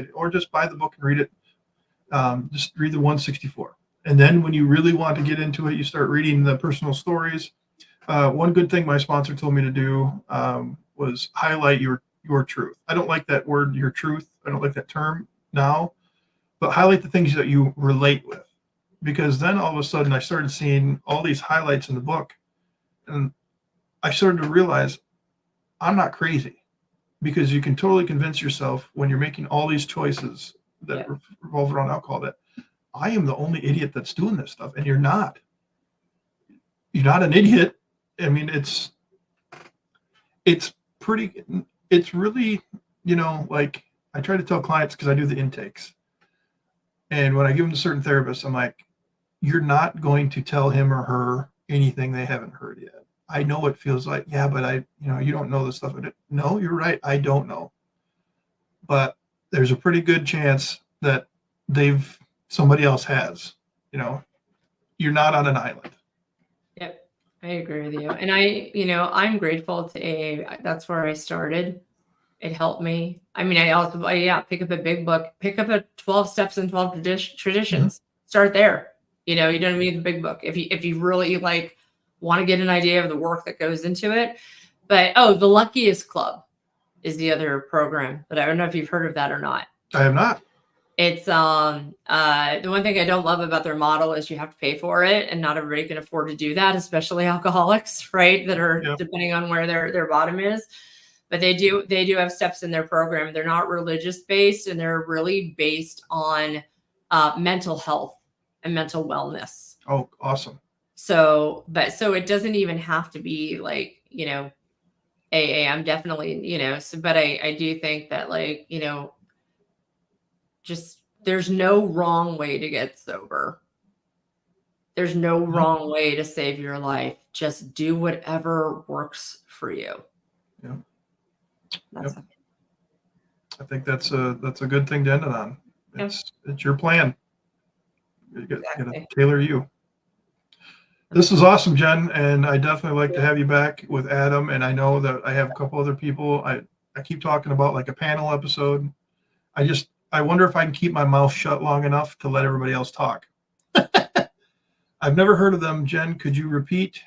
buy the book and read it. Just read the 164. And then when you really want to get into it, you start reading the personal stories. One good thing my sponsor told me to do was highlight your truth. I don't like that word, your truth. I don't like that term now. But highlight the things that you relate with, because then all of a sudden I started seeing all these highlights in the book, and I started to realize I'm not crazy, because you can totally convince yourself when you're making all these choices that revolve around alcohol that I am the only idiot that's doing this stuff, and you're not. You're not an idiot. I mean, it's really, like, I try to tell clients, because I do the intakes. And when I give them to certain therapists, I'm like, you're not going to tell him or her anything they haven't heard yet. I know it feels like, yeah, but you don't know this stuff. No, you're right. I don't know. But there's a pretty good chance that somebody else has, you're not on an island. Yep. I agree with you. And I'm grateful to AA. That's where I started. It helped me. I mean, I also, pick up a big book, pick up a 12 Steps and 12 Traditions. Mm-hmm. Start there. You don't need the big book if you really, like, want to get an idea of the work that goes into it. But the Luckiest Club is the other program, but I don't know if you've heard of that or not. I have not. It's the one thing I don't love about their model is you have to pay for it, and not everybody can afford to do that, especially alcoholics, right? That are depending on where their bottom is. But they do have steps in their program. They're not religious based, and they're really based on mental health and mental wellness. Oh, awesome. So it doesn't even have to be like, AA. I'm definitely, but I do think that, like, just there's no wrong way to get sober. There's no wrong way to save your life. Just do whatever works for you. Yeah. I think that's a good thing to end it on. It's your plan. You got to tailor you. This is awesome, Jen, and I definitely like to have you back with Adam. And I know that I have a couple other people. I keep talking about, like, a panel episode. I wonder if I can keep my mouth shut long enough to let everybody else talk. I've never heard of them. Jen, could you repeat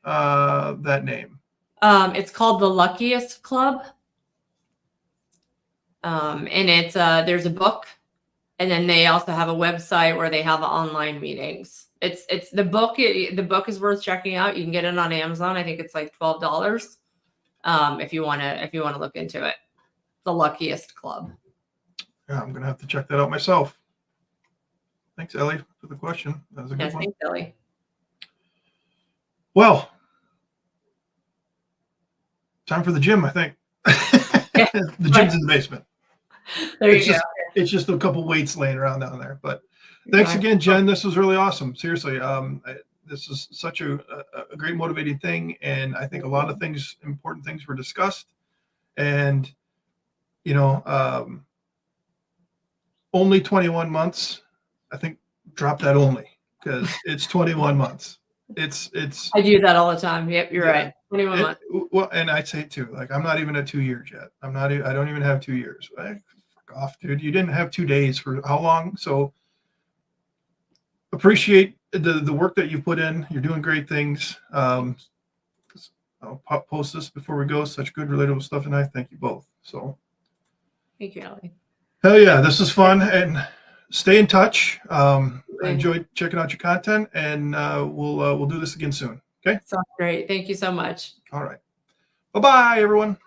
that name? It's called the Luckiest Club. And it's there's a book, And then they also have a website where they have online meetings. It's the book. The book is worth checking out. You can get it on Amazon. I think it's like $12. If you want to look into it. The Luckiest Club. Yeah, I'm gonna have to check that out myself. Thanks, Ellie, for the question. That was a good Yes, one. thanks, Ellie. Well, time for the gym, I think. Yeah, The gym's in the basement. there It's you just it's just a couple weights laying around down there. But go. thanks again, Jen. This was really awesome. Seriously, this is such a great motivating thing, and I think a lot of things, important things, were discussed. And you know, only 21 months. I think drop that only because it's 21 months. It's I do that all the time. Yep, you're yeah, right. 21 months. well, and I'd say too, like I'm not even at 2 years yet. I don't even have 2 years. Fuck off, dude. You didn't have 2 days for how long? So appreciate the work that you put in. You're doing great things. I'll post this before we go. Such good relatable stuff, and I thank you both. So Thank you, Ellie. hell yeah, this is fun, and stay in touch. I enjoyed checking out your content, and we'll do this again soon. Okay. Sounds great. Thank you so much. All right. Bye bye, everyone.